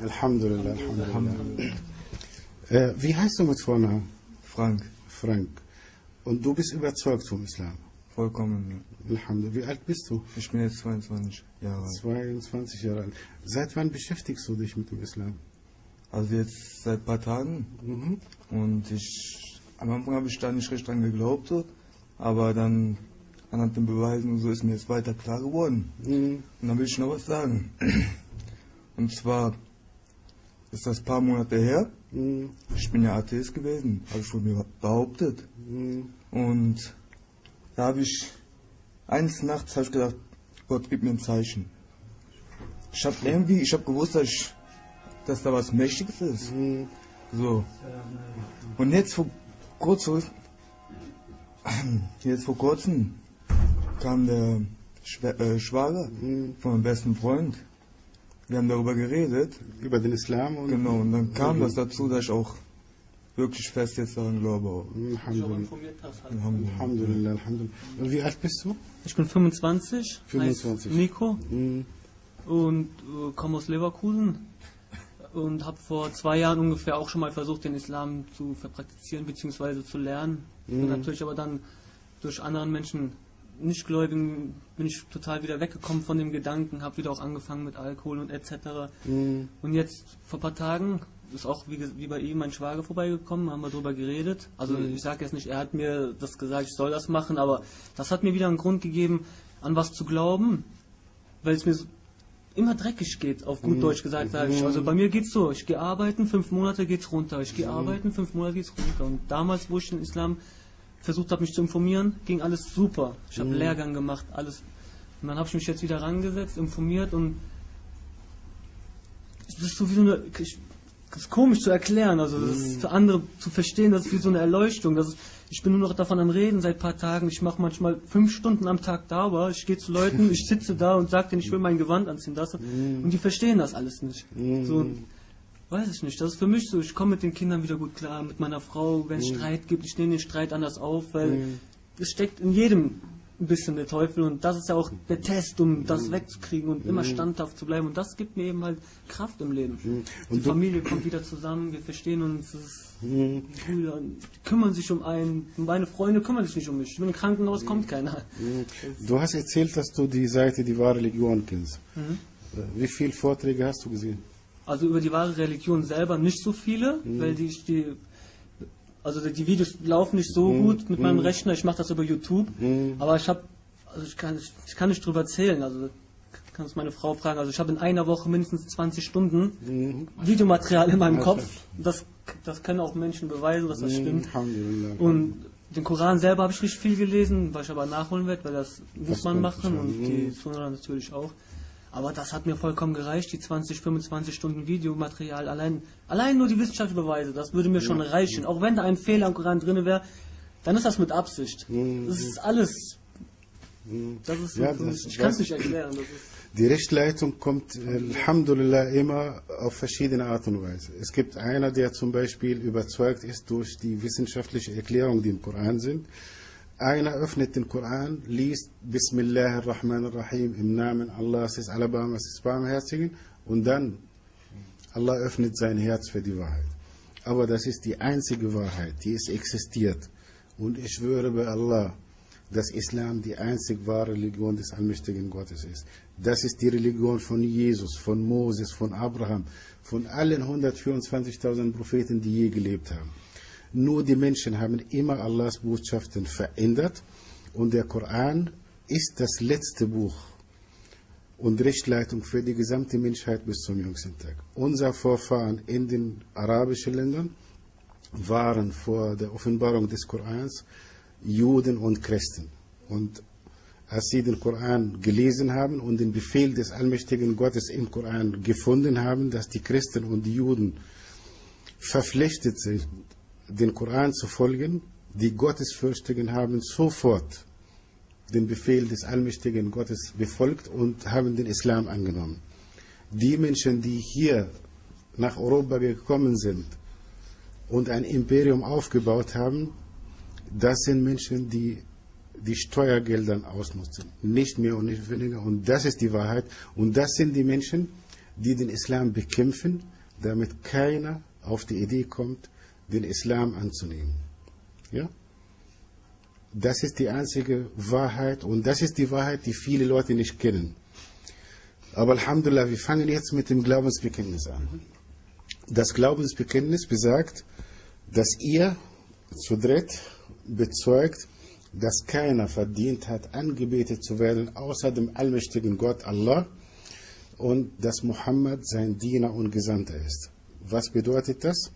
Alhamdulillah, Alhamdulillah. Wie heißt du mit Vornamen? Frank. Frank. Und du bist überzeugt vom Islam? Vollkommen. Alhamdulillah. Wie alt bist du? Ich bin jetzt 22 Jahre alt. 22 Jahre alt. Seit wann beschäftigst du dich mit dem Islam? Also jetzt seit ein paar Tagen. Und am Anfang habe ich da nicht recht dran geglaubt, so. Aber dann anhand den Beweisen und so ist mir jetzt weiter klar geworden. Und dann will ich noch was sagen. Und zwar ist das ein paar Monate her. Ich bin ja Atheist gewesen, habe ich von mir behauptet. Und da habe ich eines Nachts gedacht, Gott, gib mir ein Zeichen. Ich habe gewusst, dass da was Mächtiges ist. So. Und jetzt vor kurzem kam der Schwager von meinem besten Freund. Wir haben darüber geredet. Über den Islam? Und genau, und dann kam das dazu, dass ich auch wirklich fest jetzt daran glaube. Alhamdulillah. Alhamdulillah. Und wie alt bist du? Ich bin 25, 25. Heißt Nico und komme aus Leverkusen und habe vor 2 Jahren ungefähr auch schon mal versucht, den Islam zu praktizieren bzw. zu lernen. Und natürlich aber dann durch anderen Menschen Nichtgläubigen bin ich total wieder weggekommen von dem Gedanken, habe wieder auch angefangen mit Alkohol und etc. Und jetzt vor ein paar Tagen ist auch wie bei ihm mein Schwager vorbeigekommen, haben wir darüber geredet. Also ich sage jetzt nicht, er hat mir das gesagt, ich soll das machen, aber das hat mir wieder einen Grund gegeben, an was zu glauben, weil es mir immer dreckig geht, auf gut Deutsch gesagt, sage ich. Also bei mir geht's so, ich gehe arbeiten, 5 Monate geht's runter, ich gehe arbeiten, 5 Monate geht's runter. Und damals, wo ich den Islam versucht habe, mich zu informieren, ging alles super. Ich habe Lehrgang gemacht, alles. Und dann habe ich mich jetzt wieder rangesetzt, informiert und das ist so wie so eine, das ist komisch zu erklären, also das ist für andere zu verstehen, das ist wie so eine Erleuchtung. Ich bin nur noch davon am Reden seit ein paar Tagen, ich mache manchmal 5 Stunden am Tag Dauer, ich gehe zu Leuten, ich sitze da und sage denen, ich will mein Gewand anziehen, und die verstehen das alles nicht. So, weiß ich nicht, das ist für mich so, ich komme mit den Kindern wieder gut klar, mit meiner Frau, wenn es Streit gibt, ich nehme den Streit anders auf, weil es steckt in jedem ein bisschen der Teufel und das ist ja auch der Test, um das wegzukriegen und immer standhaft zu bleiben und das gibt mir eben halt Kraft im Leben. Und die Familie kommt wieder zusammen, wir verstehen uns, Brüder, die kümmern sich um einen, meine Freunde kümmern sich nicht um mich, ich bin im Krankenhaus, kommt keiner. Du hast erzählt, dass du die Seite Die wahre Religion kennst. Wie viele Vorträge hast du gesehen? Also über die wahre Religion selber nicht so viele, weil die Videos laufen nicht so gut mit meinem Rechner, ich mache das über YouTube, aber ich kann nicht drüber erzählen, also kannst meine Frau fragen, also ich habe in einer Woche mindestens 20 Stunden Videomaterial in meinem Kopf, das können auch Menschen beweisen, dass das stimmt. Und den Koran selber habe ich nicht viel gelesen, was ich aber nachholen werde, weil das muss man machen und die Sunna natürlich auch. Aber das hat mir vollkommen gereicht, die 20, 25 Stunden Videomaterial, allein nur die wissenschaftlichen Beweise, das würde mir schon reichen. Auch wenn da ein Fehler im Koran drin wäre, dann ist das mit Absicht. Das ist alles. Das ist so, ich kann es nicht erklären. Die Rechtsleitung kommt, Alhamdulillah, immer auf verschiedene Art und Weise. Es gibt einer, der zum Beispiel überzeugt ist durch die wissenschaftliche Erklärung, die im Koran sind. Einer öffnet den Koran, liest Bismillahirrahmanirrahim im Namen Allahs des Alabamas des Barmherzigen und dann Allah öffnet sein Herz für die Wahrheit. Aber das ist die einzige Wahrheit, die es existiert. Und ich schwöre bei Allah, dass Islam die einzig wahre Religion des allmächtigen Gottes ist. Das ist die Religion von Jesus, von Moses, von Abraham, von allen 124.000 Propheten, die je gelebt haben. Nur die Menschen haben immer Allahs Botschaften verändert und der Koran ist das letzte Buch und Richtleitung für die gesamte Menschheit bis zum jüngsten Tag. Unsere Vorfahren in den arabischen Ländern waren vor der Offenbarung des Korans Juden und Christen. Und als sie den Koran gelesen haben und den Befehl des allmächtigen Gottes im Koran gefunden haben, dass die Christen und die Juden verpflichtet sind, den Koran zu folgen, die Gottesfürchtigen haben sofort den Befehl des allmächtigen Gottes befolgt und haben den Islam angenommen. Die Menschen, die hier nach Europa gekommen sind und ein Imperium aufgebaut haben, das sind Menschen, die die Steuergelder ausnutzen. Nicht mehr und nicht weniger. Und das ist die Wahrheit. Und das sind die Menschen, die den Islam bekämpfen, damit keiner auf die Idee kommt, den Islam anzunehmen. Ja? Das ist die einzige Wahrheit und das ist die Wahrheit, die viele Leute nicht kennen. Aber Alhamdulillah, wir fangen jetzt mit dem Glaubensbekenntnis an. Das Glaubensbekenntnis besagt, dass ihr zu dritt bezeugt, dass keiner verdient hat, angebetet zu werden, außer dem allmächtigen Gott Allah und dass Muhammad sein Diener und Gesandter ist. Was bedeutet das?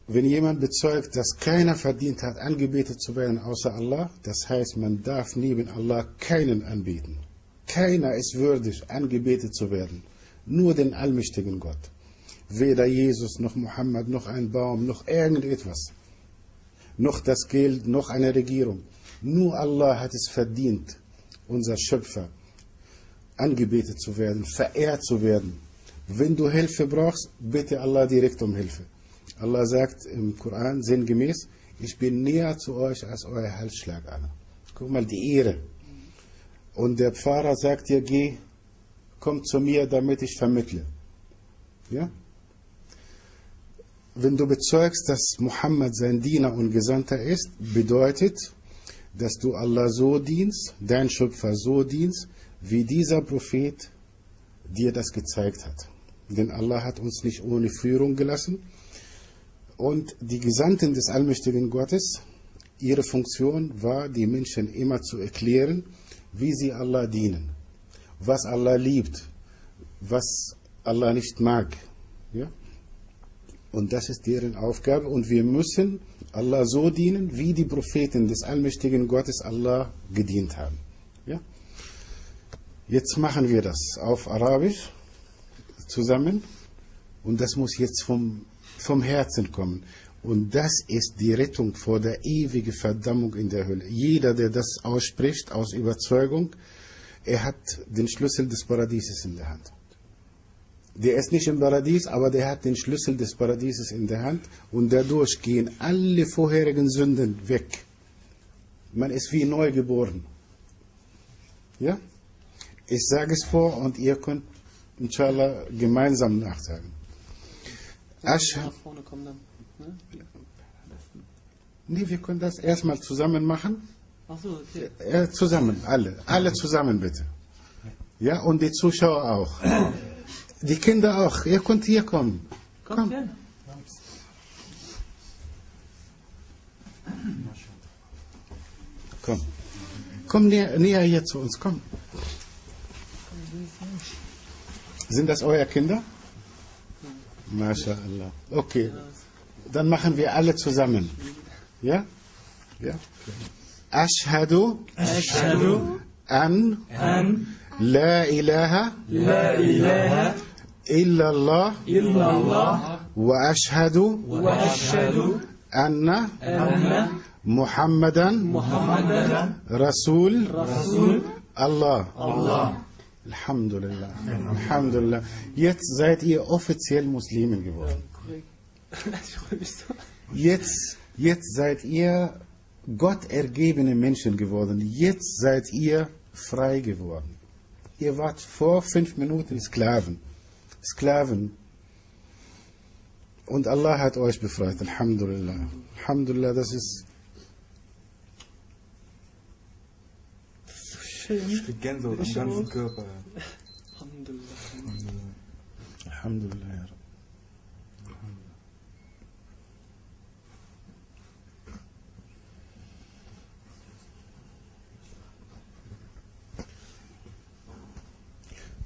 Wenn jemand bezeugt, dass keiner verdient hat, angebetet zu werden, außer Allah, das heißt, man darf neben Allah keinen anbeten. Keiner ist würdig, angebetet zu werden. Nur den allmächtigen Gott. Weder Jesus, noch Muhammad, noch ein Baum, noch irgendetwas. Noch das Geld, noch eine Regierung. Nur Allah hat es verdient, unser Schöpfer, angebetet zu werden, verehrt zu werden. Wenn du Hilfe brauchst, bitte Allah direkt um Hilfe. Allah sagt im Koran sinngemäß, ich bin näher zu euch als euer Halsschlag an. Guck mal, die Ehre. Und der Pfarrer sagt dir, geh, komm zu mir, damit ich vermittle. Ja? Wenn du bezeugst, dass Muhammad sein Diener und Gesandter ist, bedeutet, dass du Allah so dienst, dein Schöpfer so dienst, wie dieser Prophet dir das gezeigt hat. Denn Allah hat uns nicht ohne Führung gelassen. Und die Gesandten des allmächtigen Gottes, ihre Funktion war, die Menschen immer zu erklären, wie sie Allah dienen, was Allah liebt, was Allah nicht mag. Ja? Und das ist deren Aufgabe. Und wir müssen Allah so dienen, wie die Propheten des allmächtigen Gottes Allah gedient haben. Ja? Jetzt machen wir das auf Arabisch zusammen. Und das muss jetzt vom Herzen kommen. Und das ist die Rettung vor der ewigen Verdammung in der Hölle. Jeder, der das ausspricht aus Überzeugung, er hat den Schlüssel des Paradieses in der Hand. Der ist nicht im Paradies, aber der hat den Schlüssel des Paradieses in der Hand und dadurch gehen alle vorherigen Sünden weg. Man ist wie neu geboren. Ja? Ich sage es vor und ihr könnt inshallah gemeinsam nachsagen. Nach vorne kommen dann. Ne? Nee, wir können das erstmal zusammen machen. Ach so, okay. Zusammen, alle zusammen bitte. Ja, und die Zuschauer auch. Die Kinder auch, ihr könnt hier kommen. Komm. Gerne. Komm. Komm näher hier zu uns, komm. Sind das eure Kinder? MashaAllah. Okay. Dann machen wir alle zusammen. Ja? Ja. Ashhadu an la ilaha illallah wa ashhadu anna Muhammadan Rasul Allah. Alhamdulillah. Alhamdulillah. Jetzt seid ihr offiziell Muslimen geworden. Jetzt seid ihr Gott ergebene Menschen geworden. Jetzt seid ihr frei geworden. Ihr wart vor 5 Minuten Sklaven. Und Allah hat euch befreit. Alhamdulillah. Alhamdulillah, das ist Ich krieg Gänsehaut am ganzen Körper. Alhamdulillah. Alhamdulillah.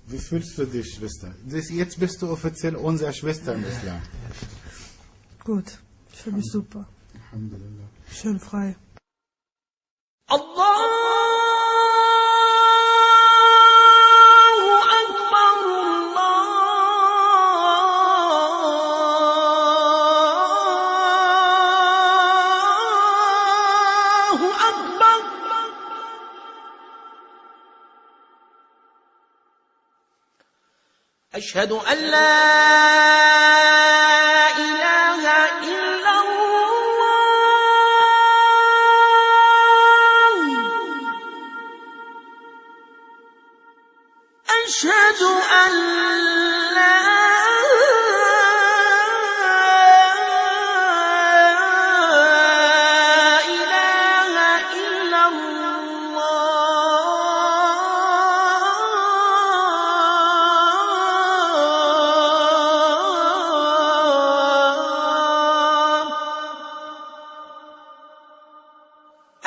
Wie fühlst du dich, Schwester? Jetzt bist du offiziell unsere Schwester im Islam. Gut, ich fühle mich super. Alhamdulillah. Schön frei. أشهد أن لا إله إلا الله أشهد أن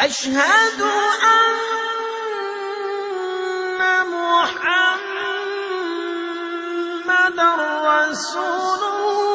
أشهد أن محمد رسول الله